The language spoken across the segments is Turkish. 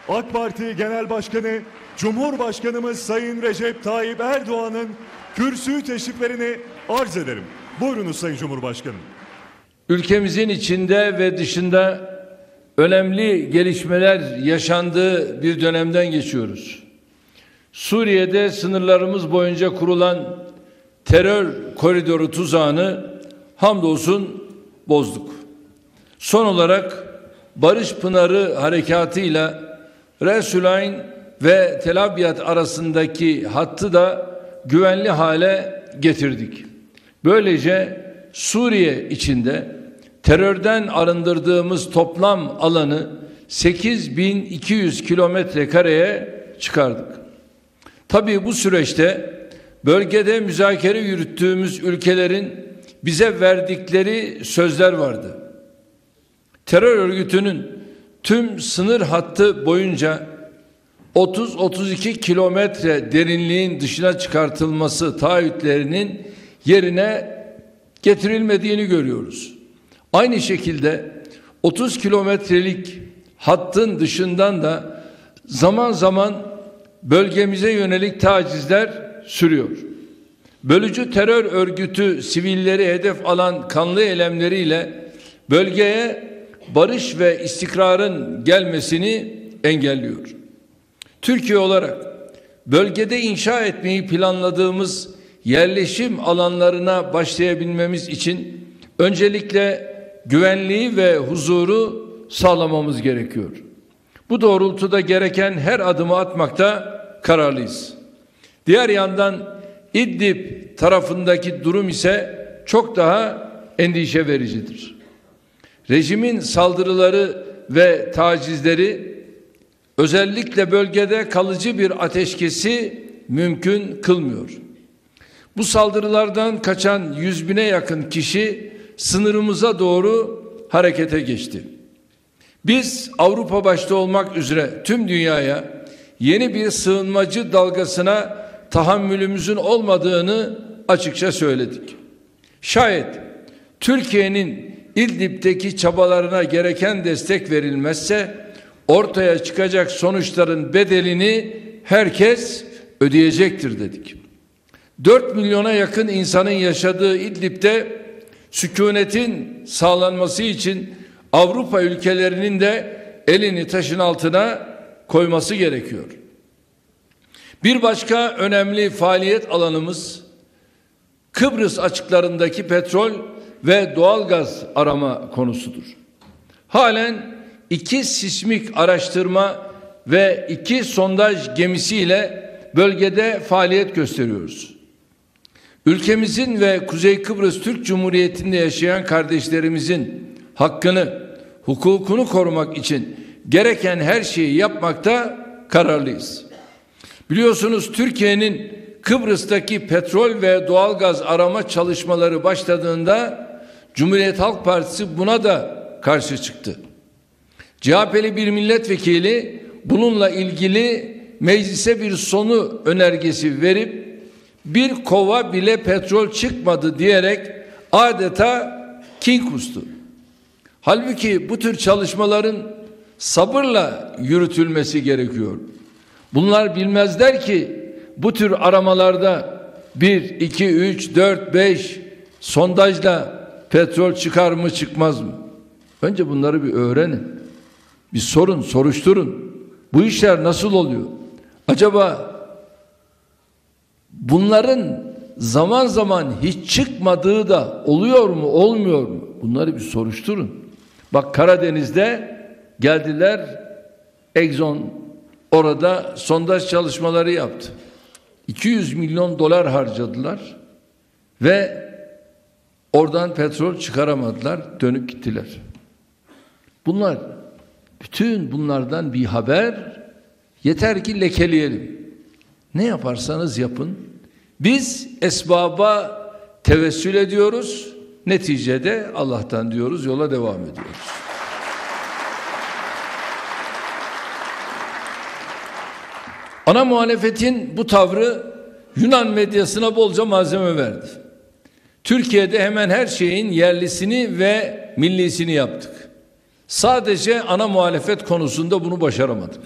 AK Parti Genel Başkanı Cumhurbaşkanımız Sayın Recep Tayyip Erdoğan'ın kürsü teşriflerini arz ederim. Buyurunuz Sayın Cumhurbaşkanım. Ülkemizin içinde ve dışında önemli gelişmeler yaşandığı bir dönemden geçiyoruz. Suriye'de sınırlarımız boyunca kurulan terör koridoru tuzağını hamdolsun bozduk. Son olarak Barış Pınarı harekatıyla Resulayn ve Tel Abyad arasındaki hattı da güvenli hale getirdik. Böylece Suriye içinde terörden arındırdığımız toplam alanı 8.200 kilometre kareye çıkardık. Tabii bu süreçte bölgede müzakere yürüttüğümüz ülkelerin bize verdikleri sözler vardı. Terör örgütünün tüm sınır hattı boyunca 30-32 kilometre derinliğin dışına çıkartılması taahhütlerinin yerine getirilmediğini görüyoruz. Aynı şekilde 30 kilometrelik hattın dışından da zaman zaman bölgemize yönelik tacizler sürüyor. Bölücü terör örgütü sivilleri hedef alan kanlı eylemleriyle bölgeye barış ve istikrarın gelmesini engelliyor. Türkiye olarak bölgede inşa etmeyi planladığımız yerleşim alanlarına başlayabilmemiz için öncelikle güvenliği ve huzuru sağlamamız gerekiyor. Bu doğrultuda gereken her adımı atmakta kararlıyız. Diğer yandan İdlib tarafındaki durum ise çok daha endişe vericidir. Rejimin saldırıları ve tacizleri özellikle bölgede kalıcı bir ateşkesi mümkün kılmıyor. Bu saldırılardan kaçan 100.000'e yakın kişi sınırımıza doğru harekete geçti. Biz Avrupa başta olmak üzere tüm dünyaya yeni bir sığınmacı dalgasına tahammülümüzün olmadığını açıkça söyledik. Şayet Türkiye'nin İdlib'deki çabalarına gereken destek verilmezse ortaya çıkacak sonuçların bedelini herkes ödeyecektir dedik. 4 milyona yakın insanın yaşadığı İdlib'de sükunetin sağlanması için Avrupa ülkelerinin de elini taşın altına koyması gerekiyor. Bir başka önemli faaliyet alanımız Kıbrıs açıklarındaki petrol ve doğalgaz arama konusudur. Halen 2 sismik araştırma ve 2 sondaj gemisiyle bölgede faaliyet gösteriyoruz. Ülkemizin ve Kuzey Kıbrıs Türk Cumhuriyeti'nde yaşayan kardeşlerimizin hakkını, hukukunu korumak için gereken her şeyi yapmakta kararlıyız. Biliyorsunuz Türkiye'nin Kıbrıs'taki petrol ve doğalgaz arama çalışmaları başladığında Cumhuriyet Halk Partisi buna da karşı çıktı. CHP'li bir milletvekili bununla ilgili meclise bir sonu önergesi verip bir kova bile petrol çıkmadı diyerek adeta kin kustu. Halbuki bu tür çalışmaların sabırla yürütülmesi gerekiyor. Bunlar bilmezler ki bu tür aramalarda 1, 2, 3, 4, 5 sondajla petrol çıkar mı çıkmaz mı? Önce bunları bir öğrenin. Bir sorun, soruşturun. Bu işler nasıl oluyor? Acaba bunların zaman zaman hiç çıkmadığı da oluyor mu, olmuyor mu? Bunları bir soruşturun. Bak Karadeniz'de geldiler, Exxon orada sondaj çalışmaları yaptı. 200 milyon dolar harcadılar ve oradan petrol çıkaramadılar, dönüp gittiler. Bütün bunlardan bir haber, yeter ki lekeleyelim. Ne yaparsanız yapın, biz esbaba tevessül ediyoruz, neticede Allah'tan diyoruz, yola devam ediyoruz. Ana muhalefetin bu tavrı Yunan medyasına bolca malzeme verdi. Türkiye'de hemen her şeyin yerlisini ve millisini yaptık. Sadece ana muhalefet konusunda bunu başaramadık.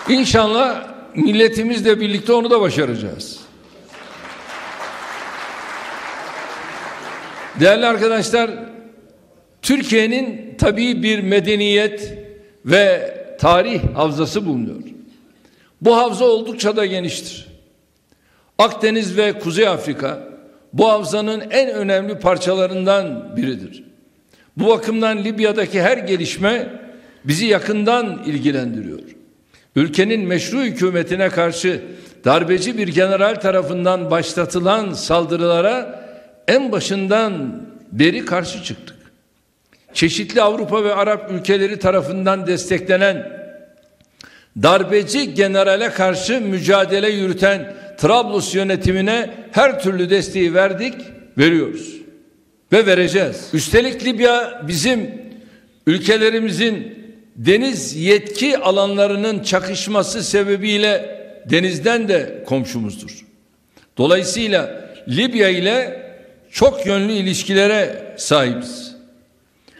İnşallah milletimizle birlikte onu da başaracağız. Değerli arkadaşlar, Türkiye'nin tabii bir medeniyet ve tarih havzası bulunuyor. Bu havza oldukça da geniştir. Akdeniz ve Kuzey Afrika bu havzanın en önemli parçalarından biridir. Bu bakımdan Libya'daki her gelişme bizi yakından ilgilendiriyor. Ülkenin meşru hükümetine karşı darbeci bir general tarafından başlatılan saldırılara en başından beri karşı çıktık. Çeşitli Avrupa ve Arap ülkeleri tarafından desteklenen darbeci generale karşı mücadele yürüten Trablus yönetimine her türlü desteği verdik, veriyoruz ve vereceğiz. Üstelik Libya bizim ülkelerimizin deniz yetki alanlarının çakışması sebebiyle denizden de komşumuzdur. Dolayısıyla Libya ile çok yönlü ilişkilere sahibiz.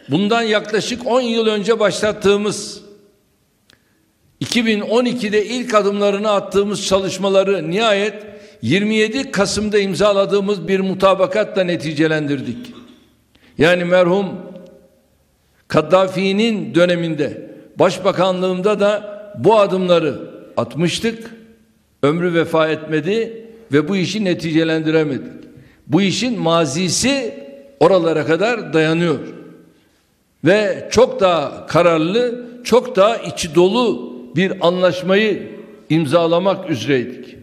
Bundan yaklaşık 10 yıl önce başlattığımız 2012'de ilk adımlarını attığımız çalışmaları nihayet 27 Kasım'da imzaladığımız bir mutabakatla neticelendirdik. Yani merhum Kaddafi'nin döneminde başbakanlığımda da bu adımları atmıştık. Ömrü vefa etmedi ve bu işi neticelendiremedik. Bu işin mazisi oralara kadar dayanıyor. Ve çok daha kararlı, çok daha içi dolu bir anlaşmayı imzalamak üzereydik.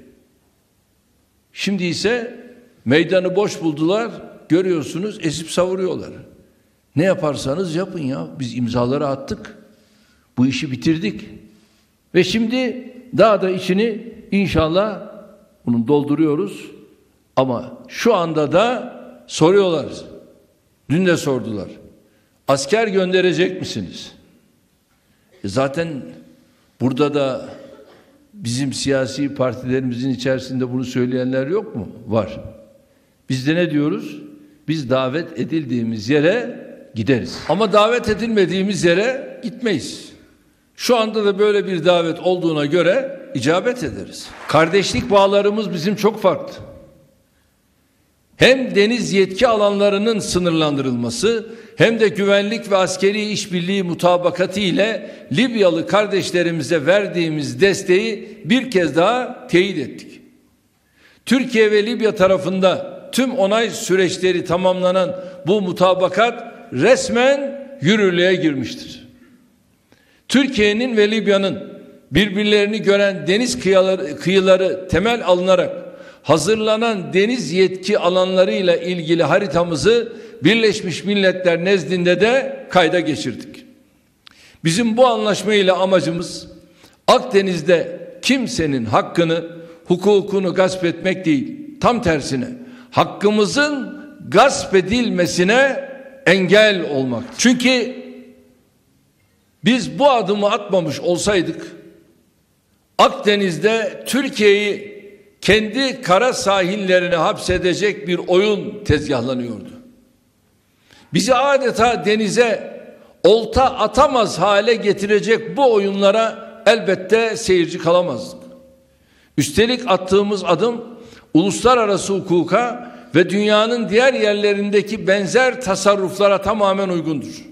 Şimdi ise meydanı boş buldular, görüyorsunuz, ezip savuruyorlar. Ne yaparsanız yapın ya, biz imzaları attık, bu işi bitirdik ve şimdi daha da içini inşallah bunu dolduruyoruz. Ama şu anda da soruyorlar, dün de sordular, asker gönderecek misiniz? Zaten burada da bizim siyasi partilerimizin içerisinde bunu söyleyenler yok mu? Var. Biz de ne diyoruz? Biz davet edildiğimiz yere gideriz. Ama davet edilmediğimiz yere gitmeyiz. Şu anda da böyle bir davet olduğuna göre icabet ederiz. Kardeşlik bağlarımız bizim çok farklı. Hem deniz yetki alanlarının sınırlandırılması hem de güvenlik ve askeri işbirliği mutabakatı ile Libyalı kardeşlerimize verdiğimiz desteği bir kez daha teyit ettik. Türkiye ve Libya tarafında tüm onay süreçleri tamamlanan bu mutabakat resmen yürürlüğe girmiştir. Türkiye'nin ve Libya'nın birbirlerini gören deniz kıyıları temel alınarak hazırlanan deniz yetki alanlarıyla ilgili haritamızı Birleşmiş Milletler nezdinde de kayda geçirdik. Bizim bu anlaşmayla amacımız Akdeniz'de kimsenin hakkını, hukukunu gasp etmek değil. Tam tersine hakkımızın gasp edilmesine engel olmak. Çünkü biz bu adımı atmamış olsaydık Akdeniz'de Türkiye'yi kendi kara sahillerine hapsedecek bir oyun tezgahlanıyordu. Bizi adeta denize olta atamaz hale getirecek bu oyunlara elbette seyirci kalamazdık. Üstelik attığımız adım uluslararası hukuka ve dünyanın diğer yerlerindeki benzer tasarruflara tamamen uygundur.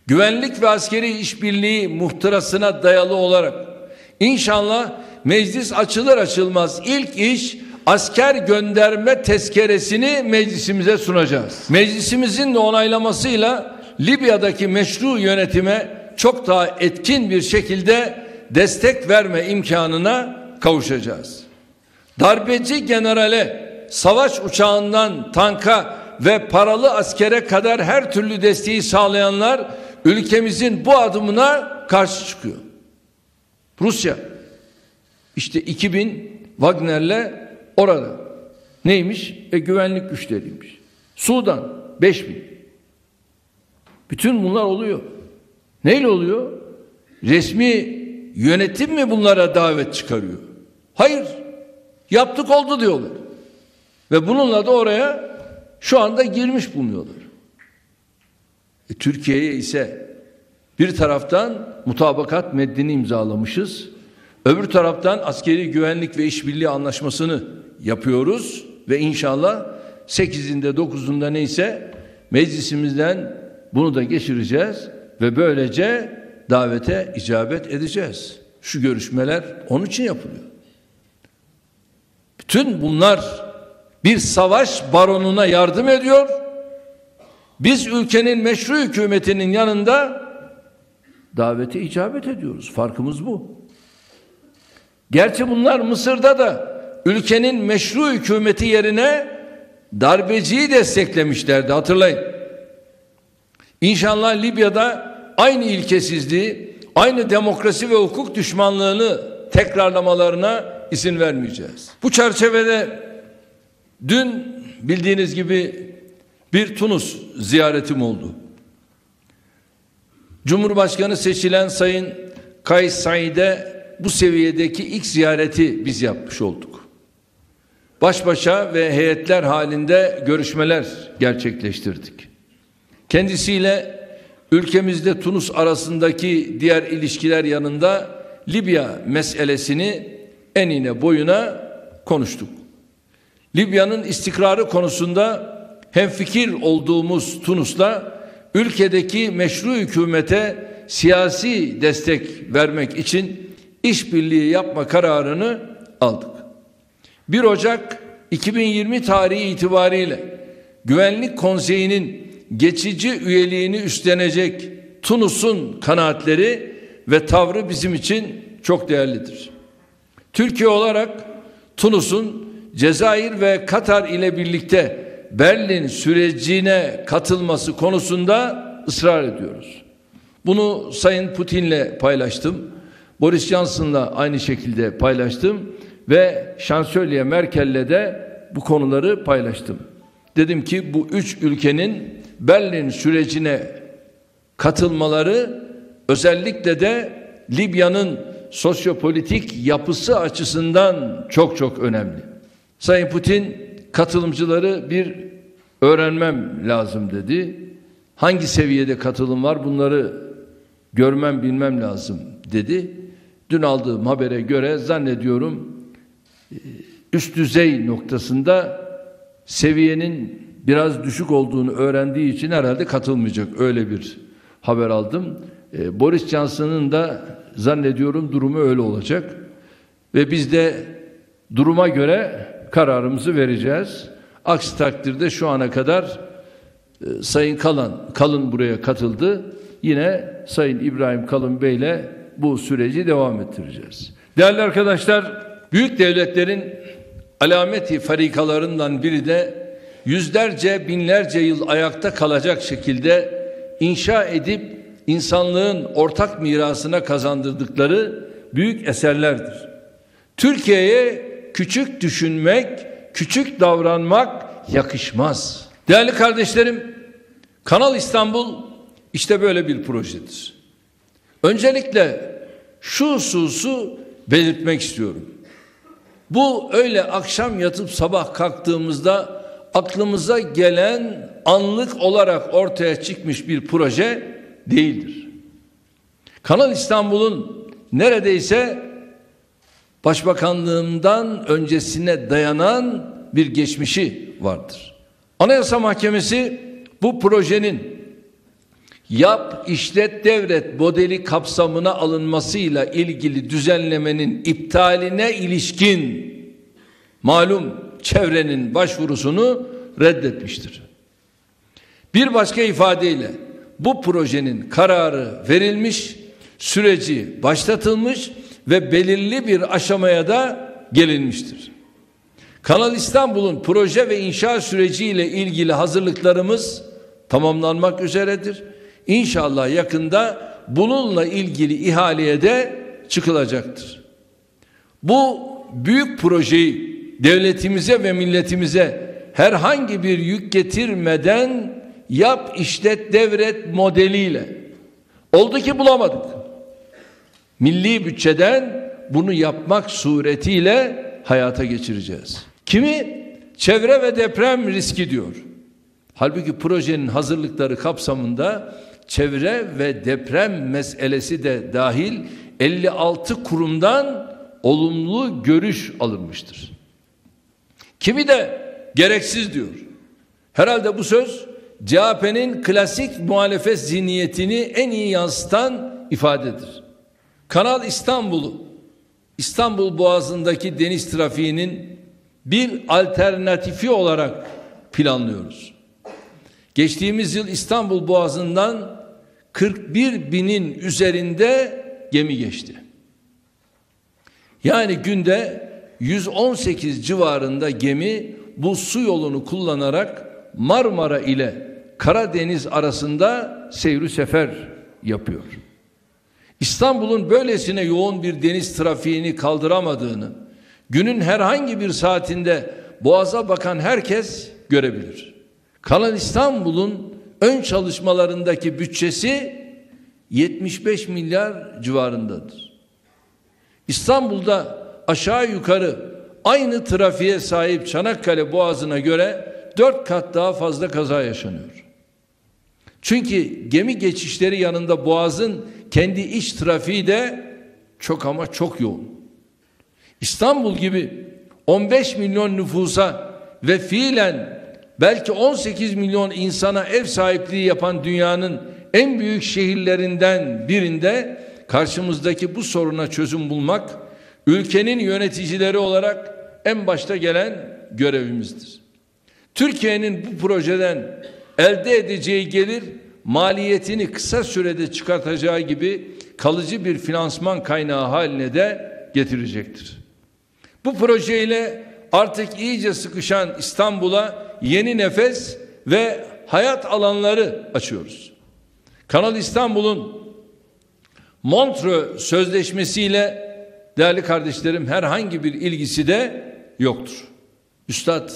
Güvenlik ve askeri işbirliği muhtırasına dayalı olarak inşallah meclis açılır açılmaz ilk iş asker gönderme tezkeresini meclisimize sunacağız. Meclisimizin de onaylamasıyla Libya'daki meşru yönetime çok daha etkin bir şekilde destek verme imkanına kavuşacağız. Darbeci generale, savaş uçağından tanka ve paralı askere kadar her türlü desteği sağlayanlar ülkemizin bu adımına karşı çıkıyor. Rusya işte 2000 Wagner'le orada. Neymiş? Güvenlik güçleriymiş. Sudan 5000. Bütün bunlar oluyor. Neyle oluyor? Resmi yönetim mi bunlara davet çıkarıyor? Hayır. Yaptık oldu diyorlar. Ve bununla da oraya şu anda girmiş bulunuyorlar. Türkiye'ye ise bir taraftan mutabakat metnini imzalamışız. Öbür taraftan askeri güvenlik ve işbirliği anlaşmasını yapıyoruz ve inşallah 8'inde 9'unda neyse meclisimizden bunu da geçireceğiz ve böylece davete icabet edeceğiz. Şu görüşmeler onun için yapılıyor. Bütün bunlar bir savaş baronuna yardım ediyor. Biz ülkenin meşru hükümetinin yanında davete icabet ediyoruz. Farkımız bu. Gerçi bunlar Mısır'da da ülkenin meşru hükümeti yerine darbeciyi desteklemişlerdi, hatırlayın. İnşallah Libya'da aynı ilkesizliği, aynı demokrasi ve hukuk düşmanlığını tekrarlamalarına izin vermeyeceğiz. Bu çerçevede dün bildiğiniz gibi bir Tunus ziyaretim oldu. Cumhurbaşkanı seçilen Sayın Kais Said'e bu seviyedeki ilk ziyareti biz yapmış olduk. Baş başa ve heyetler halinde görüşmeler gerçekleştirdik. Kendisiyle ülkemizde Tunus arasındaki diğer ilişkiler yanında Libya meselesini enine boyuna konuştuk. Libya'nın istikrarı konusunda hemfikir olduğumuz Tunus'la ülkedeki meşru hükümete siyasi destek vermek için işbirliği yapma kararını aldık. 1 Ocak 2020 tarihi itibariyle Güvenlik Konseyi'nin geçici üyeliğini üstlenecek Tunus'un kanaatleri ve tavrı bizim için çok değerlidir. Türkiye olarak Tunus'un Cezayir ve Katar ile birlikte Berlin sürecine katılması konusunda ısrar ediyoruz. Bunu Sayın Putin'le paylaştım. Boris Johnson'la aynı şekilde paylaştım ve Şansölye Merkel'le de bu konuları paylaştım. Dedim ki bu 3 ülkenin Berlin sürecine katılmaları özellikle de Libya'nın sosyopolitik yapısı açısından çok çok önemli. Sayın Putin katılımcıları bir öğrenmem lazım dedi. Hangi seviyede katılım var bunları görmem bilmem lazım dedi. Dün aldığım habere göre zannediyorum üst düzey noktasında seviyenin biraz düşük olduğunu öğrendiği için herhalde katılmayacak, öyle bir haber aldım. Boris Johnson'ın da zannediyorum durumu öyle olacak ve biz de duruma göre kararımızı vereceğiz. Aksi takdirde şu ana kadar Sayın Kalın buraya katıldı. Yine Sayın İbrahim Kalın Bey'le bu süreci devam ettireceğiz. Değerli arkadaşlar, büyük devletlerin alameti farikalarından biri de yüzlerce, binlerce yıl ayakta kalacak şekilde inşa edip insanlığın ortak mirasına kazandırdıkları büyük eserlerdir. Türkiye'ye küçük düşünmek, küçük davranmak yakışmaz. Değerli kardeşlerim, Kanal İstanbul işte böyle bir projedir. Öncelikle şu hususu belirtmek istiyorum. Bu öyle akşam yatıp sabah kalktığımızda aklımıza gelen anlık olarak ortaya çıkmış bir proje değildir. Kanal İstanbul'un neredeyse Başbakanlığımdan öncesine dayanan bir geçmişi vardır. Anayasa Mahkemesi bu projenin yap, işlet, devret modeli kapsamına alınmasıyla ilgili düzenlemenin iptaline ilişkin malum çevrenin başvurusunu reddetmiştir. Bir başka ifadeyle bu projenin kararı verilmiş, süreci başlatılmış ve belirli bir aşamaya da gelinmiştir. Kanal İstanbul'un proje ve inşa süreciyle ilgili hazırlıklarımız tamamlanmak üzeredir. İnşallah yakında bununla ilgili ihaleye de çıkılacaktır. Bu büyük projeyi devletimize ve milletimize herhangi bir yük getirmeden yap, işlet, devret modeliyle oldu ki bulamadık. Milli bütçeden bunu yapmak suretiyle hayata geçireceğiz. Kimi çevre ve deprem riski diyor. Halbuki projenin hazırlıkları kapsamında çevre ve deprem meselesi de dahil 56 kurumdan olumlu görüş alınmıştır. Kimi de gereksiz diyor. Herhalde bu söz CHP'nin klasik muhalefet zihniyetini en iyi yansıtan ifadedir. Kanal İstanbul Boğazı'ndaki deniz trafiğinin bir alternatifi olarak planlıyoruz. Geçtiğimiz yıl İstanbul Boğazı'ndan 41 binin üzerinde gemi geçti. Yani günde 118 civarında gemi bu su yolunu kullanarak Marmara ile Karadeniz arasında seyri sefer yapıyor. İstanbul'un böylesine yoğun bir deniz trafiğini kaldıramadığını günün herhangi bir saatinde Boğaz'a bakan herkes görebilir. Kanal İstanbul'un ön çalışmalarındaki bütçesi 75 milyar civarındadır. İstanbul'da aşağı yukarı aynı trafiğe sahip Çanakkale Boğazı'na göre 4 kat daha fazla kaza yaşanıyor. Çünkü gemi geçişleri yanında Boğaz'ın kendi iç trafiği de çok ama çok yoğun. İstanbul gibi 15 milyon nüfusa ve fiilen belki 18 milyon insana ev sahipliği yapan dünyanın en büyük şehirlerinden birinde karşımızdaki bu soruna çözüm bulmak ülkenin yöneticileri olarak en başta gelen görevimizdir. Türkiye'nin bu projeden elde edeceği gelir maliyetini kısa sürede çıkartacağı gibi kalıcı bir finansman kaynağı haline de getirecektir. Bu projeyle artık iyice sıkışan İstanbul'a yeni nefes ve hayat alanları açıyoruz. Kanal İstanbul'un Montreux Sözleşmesi ile değerli kardeşlerim herhangi bir ilgisi de yoktur. Üstad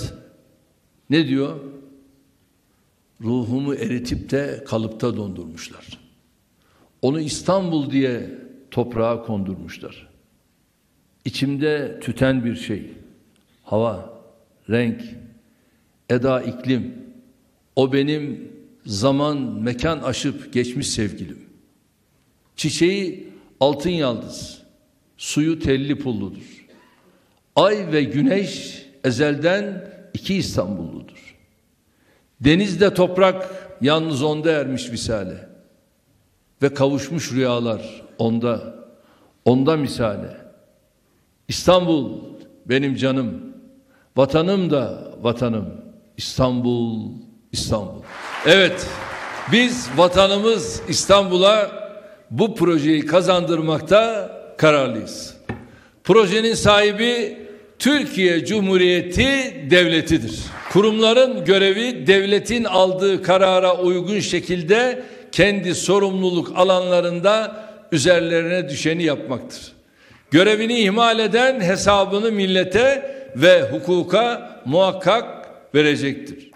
ne diyor? Ruhumu eritip de kalıpta dondurmuşlar. Onu İstanbul diye toprağa kondurmuşlar. İçimde tüten bir şey. Hava, renk, eda, iklim. O benim zaman, mekan aşıp geçmiş sevgilim. Çiçeği altın yaldız, suyu telli pulludur. Ay ve güneş ezelden iki İstanbulludur. Denizde toprak yalnız onda ermiş visale. Ve kavuşmuş rüyalar onda misale. İstanbul benim canım, vatanım da vatanım. İstanbul, İstanbul. Evet, biz vatanımız İstanbul'a bu projeyi kazandırmakta kararlıyız. Projenin sahibi Türkiye Cumhuriyeti Devleti'dir. Kurumların görevi devletin aldığı karara uygun şekilde kendi sorumluluk alanlarında üzerlerine düşeni yapmaktır. Görevini ihmal eden hesabını millete ve hukuka muhakkak verecektir.